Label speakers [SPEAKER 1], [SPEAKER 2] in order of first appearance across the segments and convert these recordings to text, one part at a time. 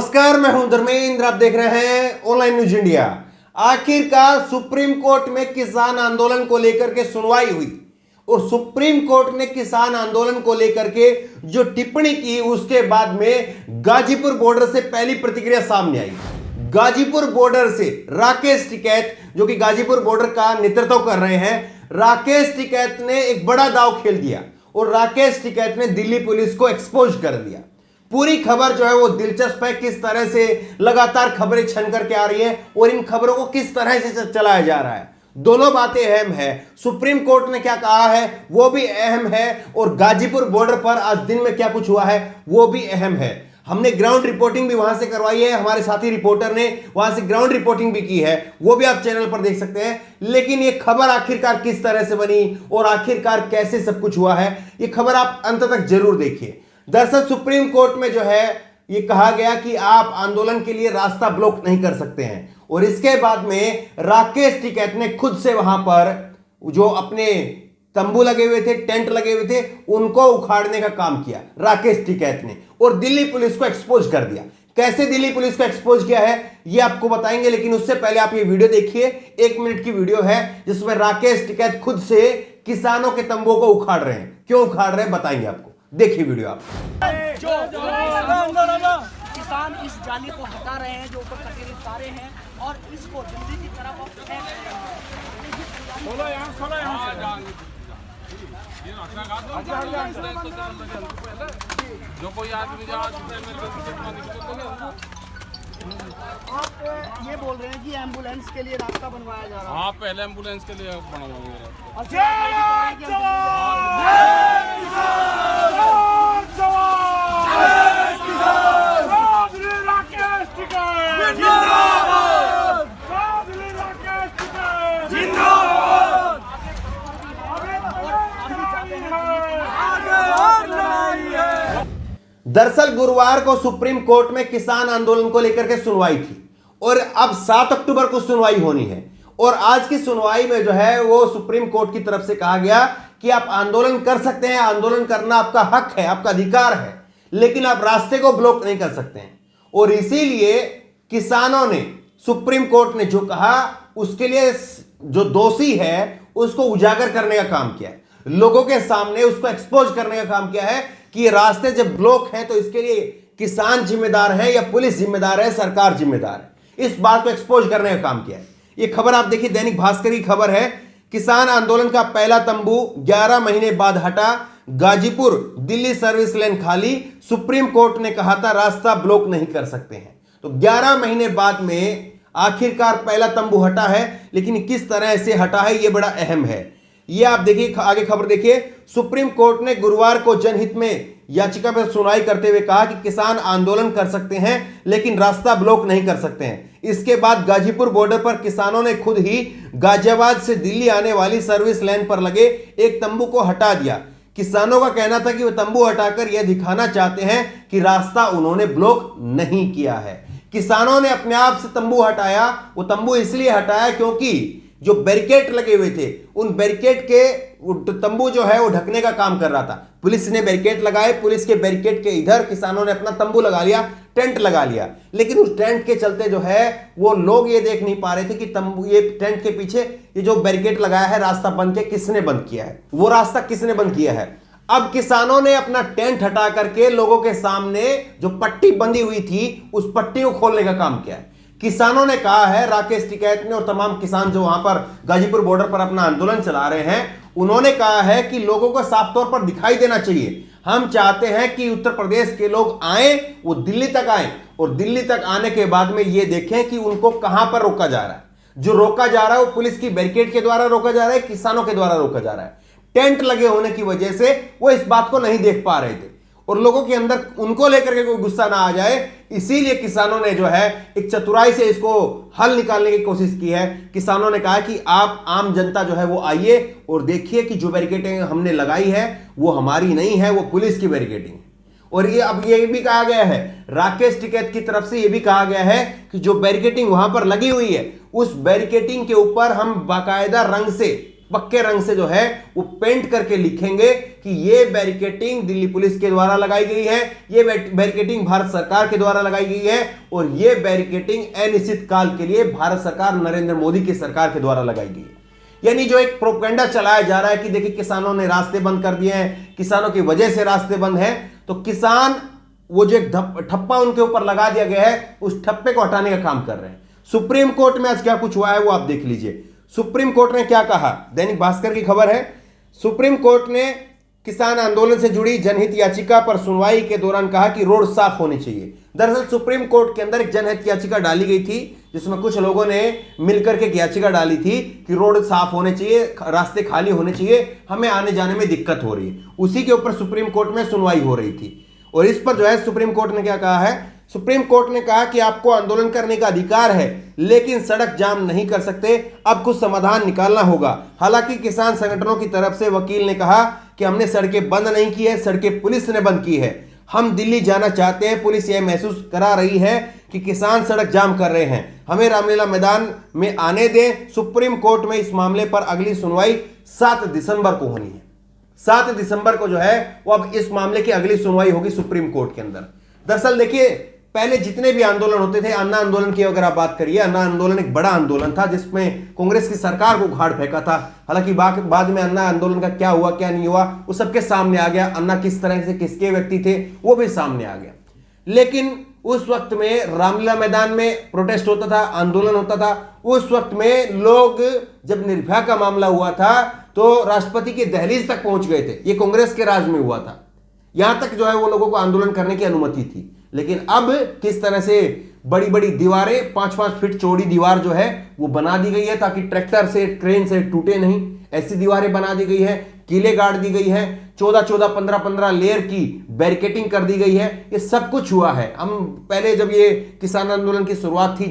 [SPEAKER 1] नमस्कार, मैं हूं धर्मेंद्र। आप देख रहे हैं ऑनलाइन न्यूज इंडिया। आखिरकार सुप्रीम कोर्ट में किसान आंदोलन को लेकर के सुनवाई हुई और सुप्रीम कोर्ट ने किसान आंदोलन को लेकर के जो टिप्पणी की उसके बाद में गाजीपुर बॉर्डर से पहली प्रतिक्रिया सामने आई। गाजीपुर बॉर्डर से राकेश टिकैत, जो कि गाजीपुर बॉर्डर का नेतृत्व कर रहे हैं, राकेश टिकैत ने एक बड़ा दांव खेल दिया और राकेश टिकैत ने दिल्ली पुलिस को एक्सपोज कर दिया। पूरी खबर जो है वो दिलचस्प है, किस तरह से लगातार खबरें छन करके आ रही है और इन खबरों को किस तरह से चलाया जा रहा है। दोनों बातें अहम है। सुप्रीम कोर्ट ने क्या कहा है वो भी अहम है और गाजीपुर बॉर्डर पर आज दिन में क्या कुछ हुआ है वो भी अहम है। हमने ग्राउंड रिपोर्टिंग भी वहां से करवाई है, हमारे साथी रिपोर्टर ने वहां से ग्राउंड रिपोर्टिंग भी की है, वो भी आप चैनल पर देख सकते हैं। लेकिन ये खबर आखिरकार किस तरह से बनी और आखिरकार कैसे सब कुछ हुआ है, ये खबर आप अंत तक जरूर देखिए। दरअसल सुप्रीम कोर्ट में जो है ये कहा गया कि आप आंदोलन के लिए रास्ता ब्लॉक नहीं कर सकते हैं और इसके बाद में राकेश टिकैत ने खुद से वहां पर जो अपने तंबू लगे हुए थे, टेंट लगे हुए थे, उनको उखाड़ने का काम किया राकेश टिकैत ने और दिल्ली पुलिस को एक्सपोज कर दिया। कैसे दिल्ली पुलिस को एक्सपोज किया है ये आपको बताएंगे, लेकिन उससे पहले आप ये वीडियो देखिए। 1 मिनट की वीडियो है जिसमें राकेश टिकैत खुद से किसानों के तंबू को उखाड़ रहे हैं। क्यों उखाड़ रहे हैं बताएंगे आपको, देखिए वीडियो आप।
[SPEAKER 2] जो किसान इस जाली को हटा रहे हैं, जो ऊपर कटे हुए तारे हैं और इसको दिल्ली की तरफ अब फेंक रहे हैं।
[SPEAKER 3] जो कोई आदमी
[SPEAKER 2] आप ये बोल रहे हैं कि एम्बुलेंस के लिए रास्ता बनवाया जा रहा है।
[SPEAKER 3] हाँ, पहले एम्बुलेंस के लिए बनवाएंगे।
[SPEAKER 1] दरअसल गुरुवार को सुप्रीम कोर्ट में किसान आंदोलन को लेकर के सुनवाई थी और अब 7 अक्टूबर को सुनवाई होनी है और आज की सुनवाई में जो है वो सुप्रीम कोर्ट की तरफ से कहा गया कि आप आंदोलन कर सकते हैं, आंदोलन करना आपका हक है, आपका अधिकार है, लेकिन आप रास्ते को ब्लॉक नहीं कर सकते हैं। और इसीलिए किसानों ने, सुप्रीम कोर्ट ने जो कहा उसके लिए जो दोषी है उसको उजागर करने का काम किया है, लोगों के सामने उसको एक्सपोज करने का काम किया है कि ये रास्ते जब ब्लॉक हैं तो इसके लिए किसान जिम्मेदार है या पुलिस जिम्मेदार है, सरकार जिम्मेदार है। इस बात को एक्सपोज करने का काम किया है। ये खबर आप देखिए, दैनिक भास्कर की खबर है। किसान आंदोलन का पहला तंबू 11 महीने बाद हटा, गाजीपुर दिल्ली सर्विस लेन खाली, सुप्रीम कोर्ट ने कहा था रास्ता ब्लॉक नहीं कर सकते हैं। तो 11 महीने बाद में आखिरकार पहला तंबू हटा है, लेकिन किस तरह से हटा है ये बड़ा अहम है। ये आप देखिए, आगे खबर देखिए। सुप्रीम कोर्ट ने गुरुवार को जनहित में याचिका पर सुनवाई करते हुए कहा कि किसान आंदोलन कर सकते हैं लेकिन रास्ता ब्लॉक नहीं कर सकते हैं। इसके बाद गाजीपुर बॉर्डर पर किसानों ने खुद ही गाजियाबाद से दिल्ली आने वाली सर्विस लाइन पर लगे एक तंबू को हटा दिया। किसानों का कहना था कि वे तंबू हटाकर यह दिखाना चाहते हैं कि रास्ता उन्होंने ब्लॉक नहीं किया है। किसानों ने अपने आप से तंबू हटाया। वो तंबू इसलिए हटाया क्योंकि जो बैरिकेड लगे हुए थे उन बैरिकेड के तंबू जो है वो ढकने का काम कर रहा था। पुलिस ने बैरिकेड लगाए, पुलिस के बैरिकेड के इधर किसानों ने अपना तंबू लगा लिया, टेंट लगा लिया, लेकिन उस टेंट के चलते जो है वो लोग ये देख नहीं पा रहे थे कि तंबू, ये टेंट के पीछे ये जो बैरिकेड लगाया है रास्ता बंद के किसने बंद किया है, वो रास्ता किसने बंद किया है। अब किसानों ने अपना टेंट हटा करके लोगों के सामने जो पट्टी बंधी हुई थी उस पट्टी को खोलने का काम किया है। किसानों ने कहा है, राकेश टिकैत ने और तमाम किसान जो वहां पर गाजीपुर बॉर्डर पर अपना आंदोलन चला रहे हैं, उन्होंने कहा है कि लोगों को साफ तौर पर दिखाई देना चाहिए। हम चाहते हैं कि उत्तर प्रदेश के लोग आए, वो दिल्ली तक आए और दिल्ली तक आने के बाद में ये देखें कि उनको कहां पर रोका जा रहा है। जो रोका जा रहा है वो पुलिस की बैरिकेड के द्वारा रोका जा रहा है, किसानों के द्वारा रोका जा रहा है। टेंट लगे होने की वजह से वो इस बात को नहीं देख पा रहे थे और लोगों के अंदर उनको लेकर के कोई गुस्सा ना आ जाए, इसीलिए किसानों ने जो है एक चतुराई से इसको हल निकालने की कोशिश की है। किसानों ने कहा कि आप आम जनता जो है वो आइए और देखिए कि जो बैरिकेडिंग हमने लगाई है वो हमारी नहीं है, वो पुलिस की बैरिकेडिंग है। और ये अब ये भी कहा गया है, राकेश टिकैत की तरफ से ये भी कहा गया है कि जो बैरिकेडिंग वहां पर लगी हुई है उस बैरिकेडिंग के ऊपर हम बाकायदा रंग से पक्के रंग से जो है वो पेंट करके लिखेंगे कि ये बैरिकेटिंग दिल्ली पुलिस के द्वारा लगाई गई है, ये बैरिकेटिंग भारत सरकार के द्वारा लगाई गई है और ये बैरिकेटिंग अनिश्चित काल के लिए भारत सरकार नरेंद्र मोदी की सरकार के द्वारा लगाई गई है। यानी जो एक प्रोपेगेंडा चलाया जा रहा है कि देखिए किसानों ने रास्ते बंद कर दिए हैं, किसानों की वजह से रास्ते बंद हैं, तो किसान वो जो एक ठप्पा उनके ऊपर लगा दिया गया है उस ठप्पे को हटाने का काम कर रहे हैं। सुप्रीम कोर्ट में आज क्या कुछ हुआ है वो आप देख लीजिए। सुप्रीम कोर्ट ने क्या कहा, दैनिक भास्कर की खबर है। सुप्रीम कोर्ट ने किसान आंदोलन से जुड़ी जनहित याचिका पर सुनवाई के दौरान कहा कि रोड साफ होनी चाहिए। दरअसल सुप्रीम कोर्ट के अंदर एक जनहित याचिका डाली गई थी जिसमें कुछ लोगों ने मिलकर के याचिका डाली थी कि रोड साफ होने चाहिए, रास्ते खाली होने चाहिए, हमें आने जाने में दिक्कत हो रही है। उसी के ऊपर सुप्रीम कोर्ट में सुनवाई हो रही थी और इस पर जो है सुप्रीम कोर्ट ने क्या कहा है, सुप्रीम कोर्ट ने कहा कि आपको आंदोलन करने का अधिकार है लेकिन सड़क जाम नहीं कर सकते, अब कुछ समाधान निकालना होगा। हालांकि किसान संगठनों की तरफ से वकील ने कहा कि हमने सड़कें बंद नहीं की है, सड़कें पुलिस ने बंद की है, हम दिल्ली जाना चाहते हैं, पुलिस यह महसूस करा रही है कि किसान सड़क जाम कर रहे हैं, हमें रामलीला मैदान में आने दें। सुप्रीम कोर्ट में इस मामले पर अगली सुनवाई 7 दिसंबर को होनी है। 7 दिसंबर को जो है वो अब इस मामले की अगली सुनवाई होगी सुप्रीम कोर्ट के अंदर। दरअसल देखिए पहले जितने भी आंदोलन होते थे, अन्ना आंदोलन की अगर आप बात करिए, अन्ना आंदोलन एक बड़ा आंदोलन था जिसमें कांग्रेस की सरकार को उखाड़ फेंका था। हालांकि बाद में अन्ना आंदोलन का क्या हुआ क्या नहीं हुआ वो सबके सामने आ गया, अन्ना किस तरह से किसके व्यक्ति थे वो भी सामने आ गया। लेकिन उस वक्त में रामलीला मैदान में प्रोटेस्ट होता था, आंदोलन होता था। उस वक्त में लोग जब निर्भया का मामला हुआ था तो राष्ट्रपति की दहलीज तक पहुंच गए थे, ये कांग्रेस के राज में हुआ था, यहां तक जो है वो लोगों को आंदोलन करने की अनुमति थी। लेकिन अब किस तरह से बड़ी बड़ी दीवारें, 5-5 फीट चौड़ी दीवार जो है वो बना दी गई है ताकि ट्रैक्टर से ट्रेन से टूटे नहीं, ऐसी दीवारें बना दी गई है, किले गाड़ दी गई है, 14-14, 15-15 लेयर की बैरिकेटिंग कर दी गई है। ये सब कुछ हुआ है। हम पहले जब ये किसान आंदोलन की शुरुआत थी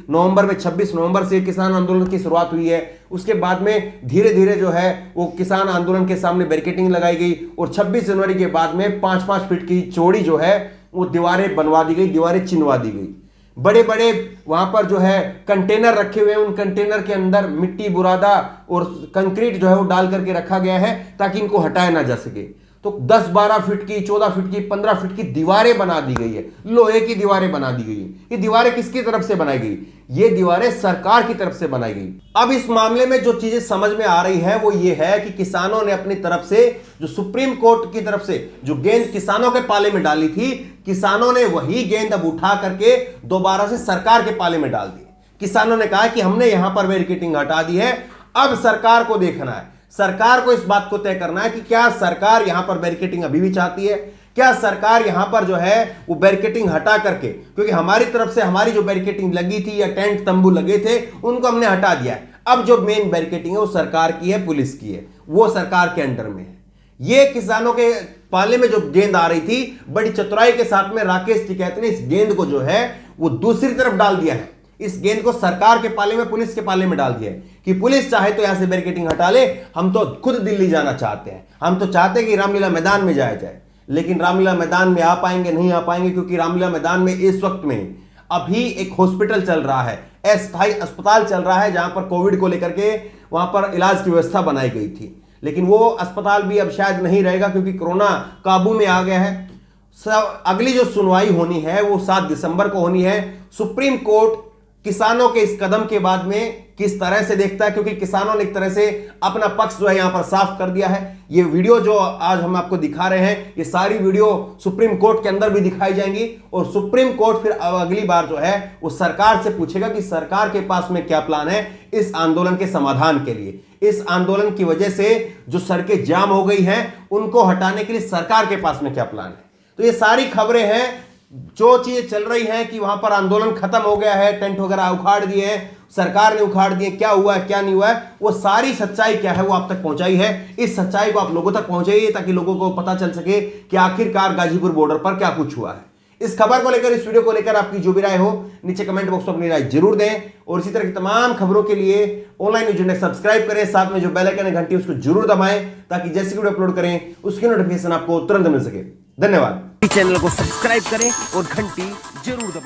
[SPEAKER 1] नवंबर में 26 नवंबर से किसान आंदोलन की शुरुआत हुई है, उसके बाद में धीरे धीरे जो है वो किसान आंदोलन के सामने बैरिकेटिंग लगाई गई और 26 जनवरी के बाद में 5-5 फीट की चौड़ी जो है वो दीवारें बनवा दी गई, दीवारें चिनवा दी गई। बड़े बड़े वहां पर जो है कंटेनर रखे हुए हैं, उन कंटेनर के अंदर मिट्टी, बुरादा और कंक्रीट जो है वो डाल करके रखा गया है ताकि इनको हटाया ना जा सके। तो 10-12 फीट की, 14 फीट की, 15 फीट की दीवारें बना दी गई है, लोहे की दीवारें बना दी गई है। ये दीवारें किसकी तरफ से बनाई गई? ये दीवारें सरकार की तरफ से बनाई गई। अब इस मामले में जो चीजें समझ में आ रही है वो ये है कि किसानों ने अपनी तरफ से जो सुप्रीम कोर्ट की तरफ से जो गेंद किसानों के पाले में डाली थी, किसानों ने वही गेंद अब उठा करके दोबारा से सरकार के पाले में डाल दी। किसानों ने कहा कि हमने यहां पर बैरिकेटिंग हटा दी है, अब सरकार को देखना है, सरकार को इस बात को तय करना है कि क्या सरकार यहां पर बैरिकेटिंग अभी भी चाहती है, क्या सरकार यहां पर जो है वो बैरिकेटिंग हटा करके, क्योंकि हमारी तरफ से हमारी जो बैरिकेटिंग लगी थी या टेंट तंबू लगे थे उनको हमने हटा दिया है, अब जो मेन बैरिकेटिंग है वो सरकार की है, पुलिस की है, वो सरकार के अंडर में है। ये किसानों के पाले में जो गेंद आ रही थी, बड़ी चतुराई के साथ में राकेश टिकैत ने इस गेंद को जो है वो दूसरी तरफ डाल दिया है। इस गेंद को सरकार के पाले में, पुलिस के पाले में डाल दिया है कि पुलिस चाहे तो यहां से बैरिकेटिंग हटा ले, हम तो खुद दिल्ली जाना चाहते हैं, हम तो चाहते हैं कि रामलीला मैदान में जाया जाए। लेकिन रामलीला मैदान में आ पाएंगे नहीं आ पाएंगे, क्योंकि रामलीला मैदान में इस वक्त में अभी एक हॉस्पिटल चल रहा है, अस्थायी अस्पताल चल रहा है, जहां पर कोविड को लेकर के वहां पर इलाज की व्यवस्था बनाई गई थी। लेकिन वो अस्पताल भी अब शायद नहीं रहेगा क्योंकि कोरोना काबू में आ गया है। अगली जो सुनवाई होनी है वो 7 दिसंबर को होनी है। सुप्रीम कोर्ट किसानों के इस कदम के बाद में किस तरह से देखता है, क्योंकि किसानों ने एक तरह से अपना पक्ष जो है यहां पर साफ कर दिया है। ये वीडियो जो आज हम आपको दिखा रहे हैं, ये सारी वीडियो सुप्रीम कोर्ट के अंदर भी दिखाई जाएंगी और सुप्रीम कोर्ट फिर अगली बार जो है वो सरकार से पूछेगा कि सरकार के पास में क्या प्लान है इस आंदोलन के समाधान के लिए। इस आंदोलन की वजह से जो सड़कें जाम हो गई हैं उनको हटाने के लिए सरकार के पास में क्या प्लान है। तो ये सारी खबरें हैं, जो चीजें चल रही हैं कि वहां पर आंदोलन खत्म हो गया है, टेंट वगैरह उखाड़ दिए हैं, सरकार ने उखाड़ दिए, क्या हुआ है क्या नहीं हुआ है, वो सारी सच्चाई क्या है वो आप तक पहुंचाई है। इस सच्चाई को आप लोगों तक पहुंचाइए ताकि लोगों को पता चल सके कि आखिरकार गाजीपुर बॉर्डर पर क्या कुछ हुआ है। इस खबर को लेकर, इस वीडियो को लेकर आपकी जो भी राय हो नीचे कमेंट बॉक्स में अपनी राय जरूर दें और इसी तरह की तमाम खबरों के लिए ऑनलाइन न्यूज़ इंडेक्स सब्सक्राइब करें, साथ में जो बेल आइकन है घंटी उसको जरूर दबाएं ताकि जैसे वीडियो अपलोड करें उसकी नोटिफिकेशन आपको तुरंत मिल सके। धन्यवाद।
[SPEAKER 2] चैनल को सब्सक्राइब करें और घंटी जरूर दबाएं।